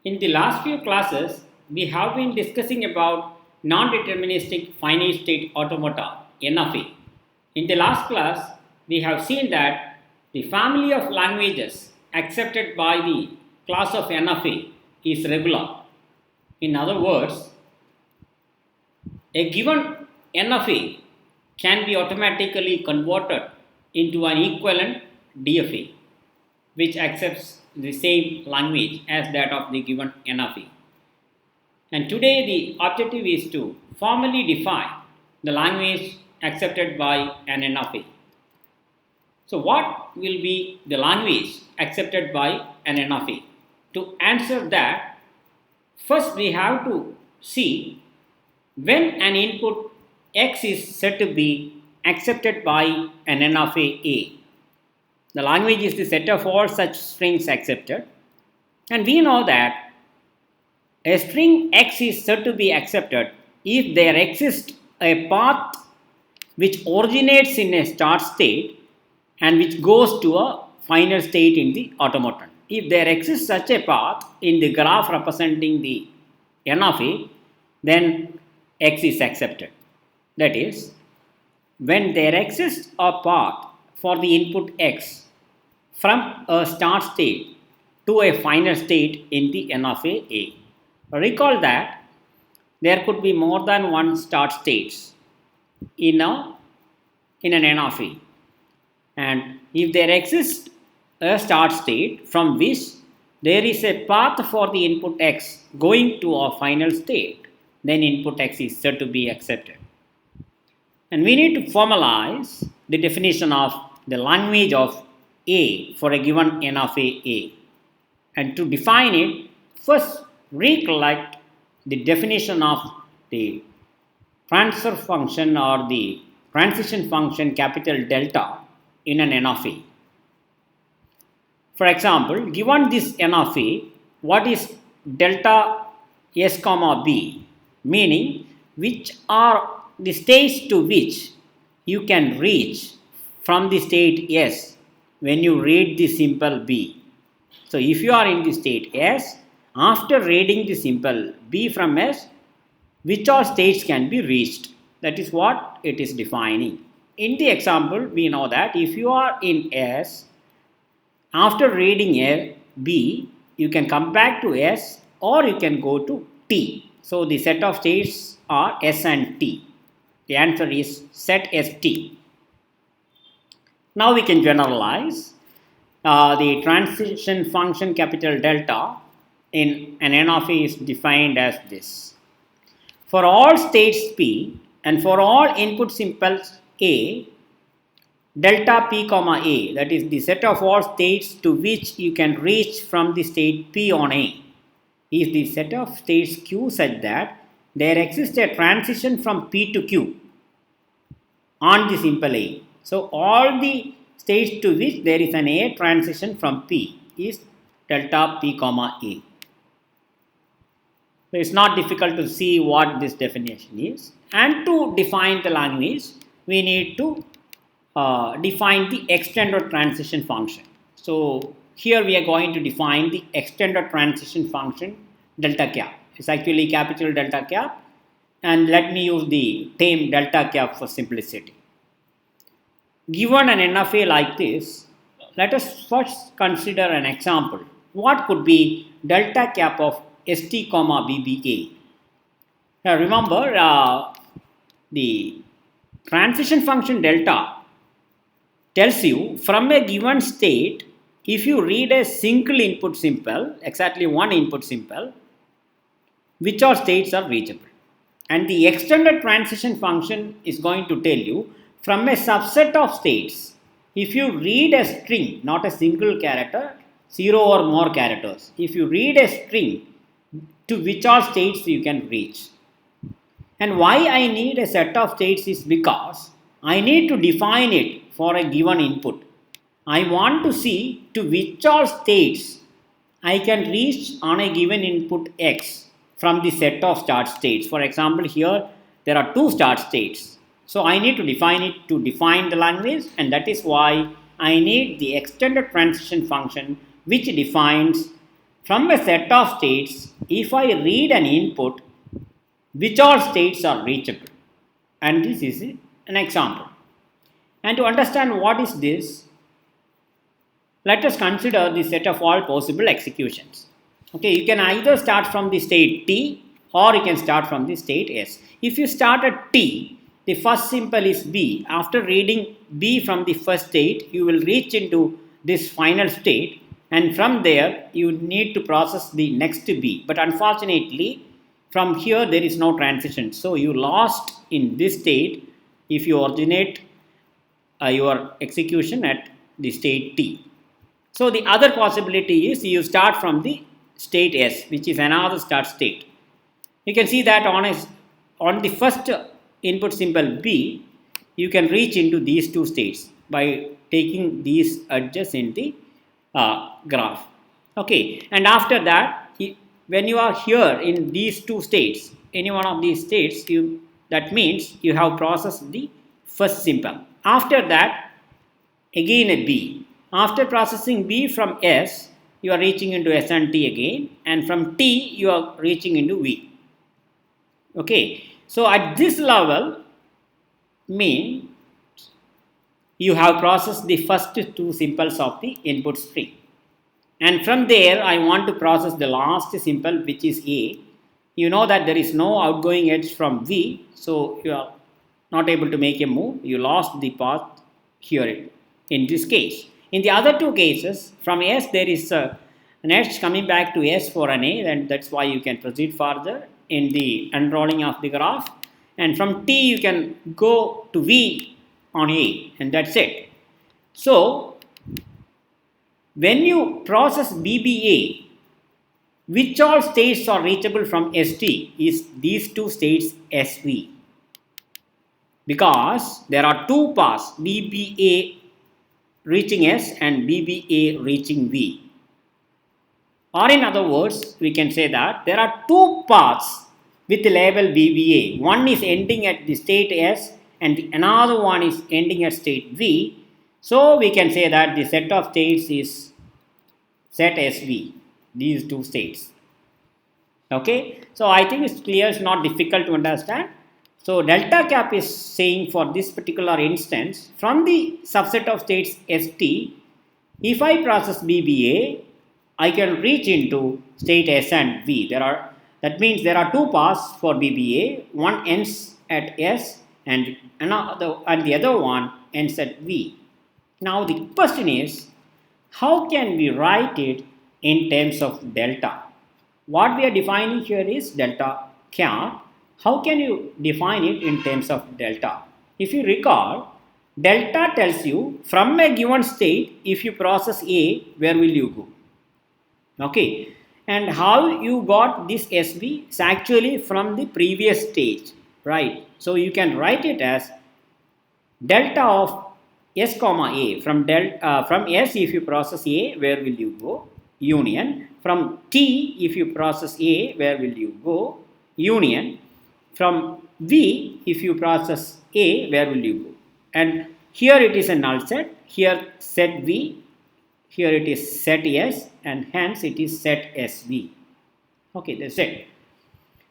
In the last few classes, we have been discussing about non-deterministic finite state automata, NFA. In the last class, we have seen that the family of languages accepted by the class of NFA is regular. In other words, a given NFA can be automatically converted into an equivalent DFA, which accepts the same language as that of the given NFA. And today the objective is to formally define the language accepted by an NFA. So what will be the language accepted by an NFA? To answer that, first we have to see when an input X is said to be accepted by an NFA A. The language is the set of all such strings accepted, and we know that a string X is said to be accepted if there exists a path which originates in a start state and which goes to a final state in the automaton. If there exists such a path in the graph representing the n of a, then X is accepted. That is, when there exists a path for the input X from a start state to a final state in the n of a. Recall that there could be more than one start states in an n of a, and if there exists a start state from which there is a path for the input X going to a final state, then input X is said to be accepted. And we need to formalize the definition of the language of A for a given n of a. And to define it, first recollect the definition of the transfer function or the transition function capital delta in an n of a. For example, given this n of a, what is delta s comma b? Meaning, which are the states to which you can reach from the state S when you read the simple B. So, if you are in the state S, after reading the simple B from S, which all states can be reached? That is what it is defining. In the example, we know that if you are in S, after reading a B, you can come back to S or you can go to T. So, the set of states are S and T. The answer is set ST. Now we can generalize the transition function capital delta in an n of a is defined as this. For all states P and for all input simples A, delta P comma A, that is the set of all states to which you can reach from the state P on A, is the set of states Q such that there exists a transition from P to Q on the simple A. So, all the states to which there is an A transition from P is delta P comma A. So, it is not difficult to see what this definition is, and to define the language we need to define the extended transition function. So, here we are going to define the extended transition function delta cap. It's actually capital delta cap, and let me use the term delta cap for simplicity. Given an n of a like this, let us first consider an example. What could be delta cap of st comma bba? Now remember, the transition function delta tells you from a given state, if you read a single input simple, exactly one input simple, which all states are reachable. And the extended transition function is going to tell you from a subset of states, if you read a string, not a single character, 0 or more characters, if you read a string to which all states you can reach. And why I need a set of states is because I need to define it for a given input. I want to see to which all states I can reach on a given input X from the set of start states. For example, here there are two start states. So, I need to define it to define the language, and that is why I need the extended transition function which defines from a set of states, if I read an input, which all states are reachable? And this is an example. And to understand what is this, let us consider the set of all possible executions. Okay, you can either start from the state T or you can start from the state S. If you start at T, the first symbol is B. After reading B from the first state, you will reach into this final state, and from there you need to process the next B. But unfortunately, from here there is no transition. So you lost in this state if you originate your execution at the state T. So the other possibility is you start from the state S, which is another start state. You can see that on the first input symbol B, you can reach into these two states by taking these edges in the graph. Okay, and after that, when you are here in these two states, any one of these states, that means you have processed the first symbol. After that, again a B. After processing B from S, you are reaching into S and T again, and from T you are reaching into V. Okay, so at this level means you have processed the first two symbols of the input string, and from there I want to process the last symbol, which is A. You know that there is no outgoing edge from V, so you are not able to make a move. You lost the path here in this case. In the other two cases, from S there is an edge coming back to S for an A, and that's why you can proceed further in the unrolling of the graph. And from T you can go to V on A, and that's it. So when you process BBA, which all states are reachable from ST is these two states SV, because there are two paths, BBA reaching S and BBA reaching V. Or in other words, we can say that there are two paths with the label BBA. One is ending at the state S and another one is ending at state V. So we can say that the set of states is set SV, these two states. Okay, so I think it's clear, it's not difficult to understand. So delta cap is saying for this particular instance, from the subset of states ST, if I process BBA, I can reach into state S and V. That means there are two paths for BBA. One ends at S and the other one ends at V. Now the question is, how can we write it in terms of delta? What we are defining here is delta cap. How can you define it in terms of delta? If you recall, delta tells you from a given state, if you process A, where will you go? Okay, and how you got this SV is actually from the previous stage, right? So you can write it as delta of S comma A. From S, if you process A, where will you go? Union. From T, if you process A, where will you go? Union. From V, if you process A, where will you go? And here it is a null set, here set V, here it is set S, and hence it is set SV. Okay, that's it.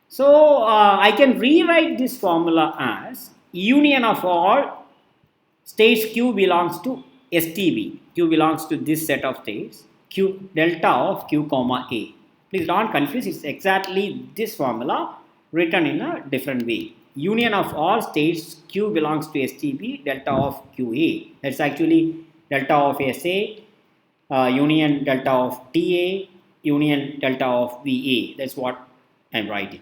So I can rewrite this formula as union of all states Q belongs to STB. Q belongs to this set of states, Q delta of Q comma A. Please don't confuse, it's exactly this formula written in a different way. Union of all states Q belongs to STB, delta of QA. That's actually delta of SA, union delta of TA, union delta of VA. That's what I'm writing.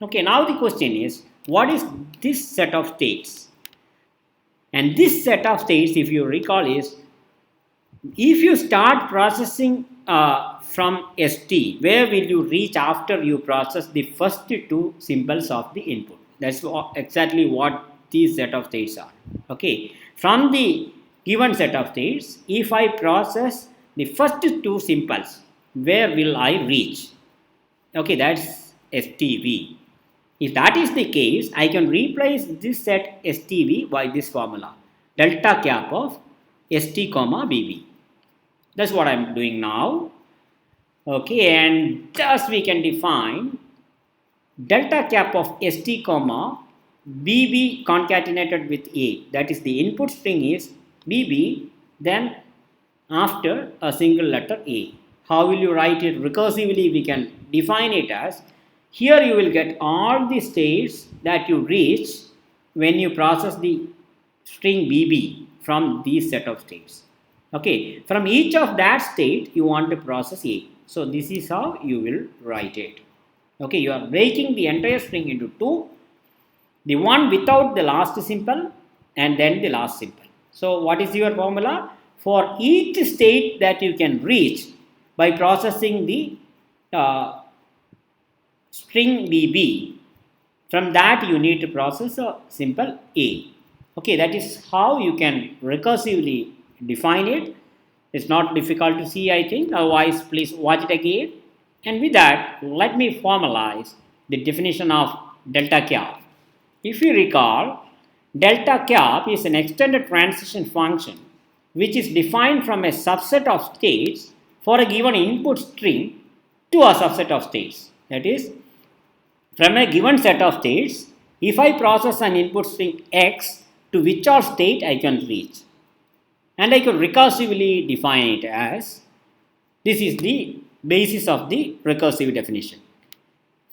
Okay, now the question is, what is this set of states? And this set of states, if you recall, is if you start processing from ST, where will you reach after you process the first two symbols of the input? That's exactly what these set of states are. Okay, from the given set of states, if I process the first two symbols, where will I reach? Okay, that's STV. If that is the case, I can replace this set STV by this formula, delta cap of ST comma BB. That's what I'm doing now. Okay, and thus we can define delta cap of st comma bb concatenated with a. That is, the input string is bb, then after a single letter a. How will you write it? Recursively we can define it as, here you will get all the states that you reach when you process the string bb from these set of states. Okay, from each of that state you want to process a. So this is how you will write it. Okay, you are breaking the entire string into two, the one without the last symbol and then the last symbol. So what is your formula? For each state that you can reach by processing the string bb, from that you need to process a simple a. Okay, that is how you can recursively define it. It's not difficult to see, I think. Otherwise, please watch it again. And with that, let me formalize the definition of delta cap. If you recall, delta cap is an extended transition function which is defined from a subset of states for a given input string to a subset of states. That is, from a given set of states, if I process an input string x, to which all state I can reach. And I could recursively define it as, this is the basis of the recursive definition.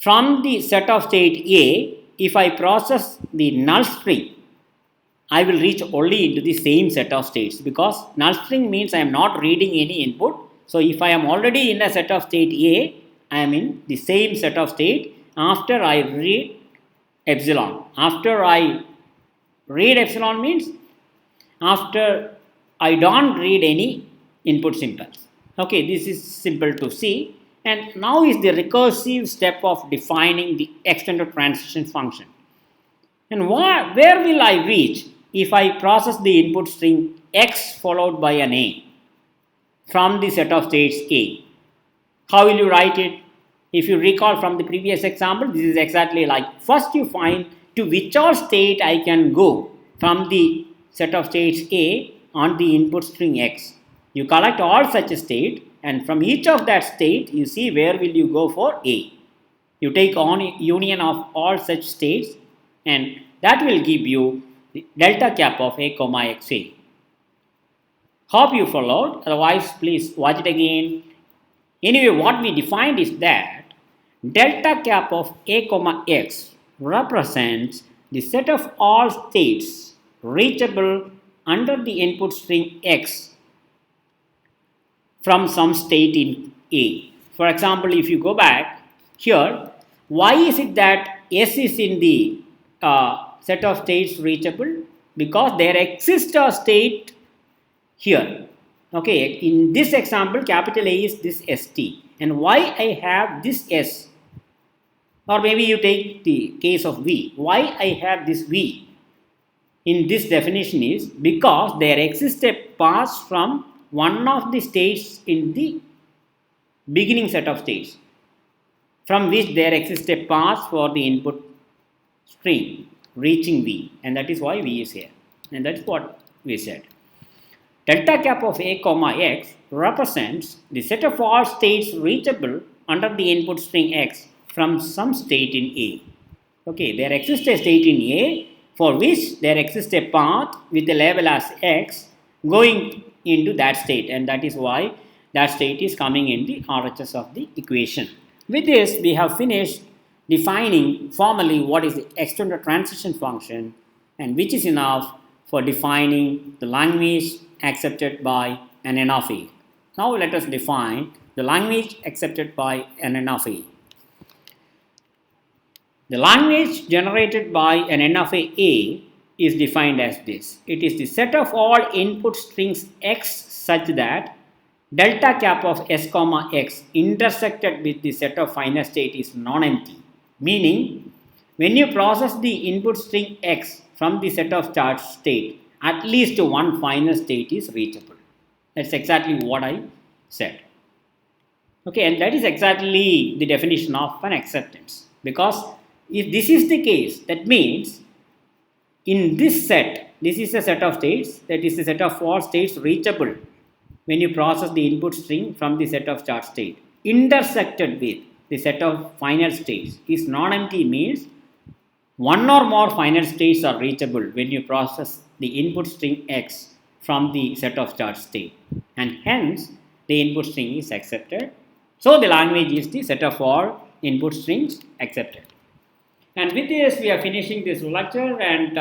From the set of state A, if I process the null string, I will reach only into the same set of states, because null string means I am not reading any input. So if I am already in a set of state A, I am in the same set of state after I read epsilon. After I read epsilon means after I don't read any input symbols. Okay, this is simple to see. And now is the recursive step of defining the extended transition function. And where will I reach if I process the input string x followed by an a from the set of states A? How will you write it? If you recall from the previous example, this is exactly like, first you find to which all state I can go from the set of states A on the input string x. You collect all such a state, and from each of that state you see where will you go for a. You take on union of all such states, and that will give you the delta cap of a comma xa. Hope you followed, otherwise please watch it again. Anyway, what we defined is that delta cap of a comma x represents the set of all states reachable under the input string x from some state in A. For example, if you go back here, why is it that S is in the set of states reachable? Because there exists a state here. Okay, in this example, capital A is this ST. And why I have this S? Or maybe you take the case of V. Why I have this V in this definition is because there exists a pass from one of the states in the beginning set of states, from which there exists a path for the input string reaching V, and that is why V is here, and that is what we said. Delta cap of a comma x represents the set of all states reachable under the input string x from some state in A. Okay, there exists a state in A for which there exists a path with the label as x going into that state, and that is why that state is coming in the RHS of the equation. With this, we have finished defining formally what is the extended transition function, and which is enough for defining the language accepted by an N of A. Now let us define the language accepted by an N of A. The language generated by an N of A is defined as this. It is the set of all input strings x such that delta cap of s comma x intersected with the set of final state is non-empty. Meaning, when you process the input string x from the set of start state, at least one final state is reachable. That's exactly what I said. Okay, and that is exactly the definition of an acceptance. Because if this is the case, that means in this set, this is a set of states, that is the set of all states reachable when you process the input string from the set of start state. intersected with the set of finite states is non-empty means one or more finite states are reachable when you process the input string x from the set of start state, and hence the input string is accepted. So the language is the set of all input strings accepted. And with this, we are finishing this lecture, and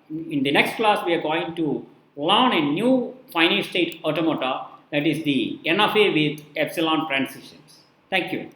in the next class, we are going to learn a new finite state automata, that is the NFA with epsilon transitions. Thank you.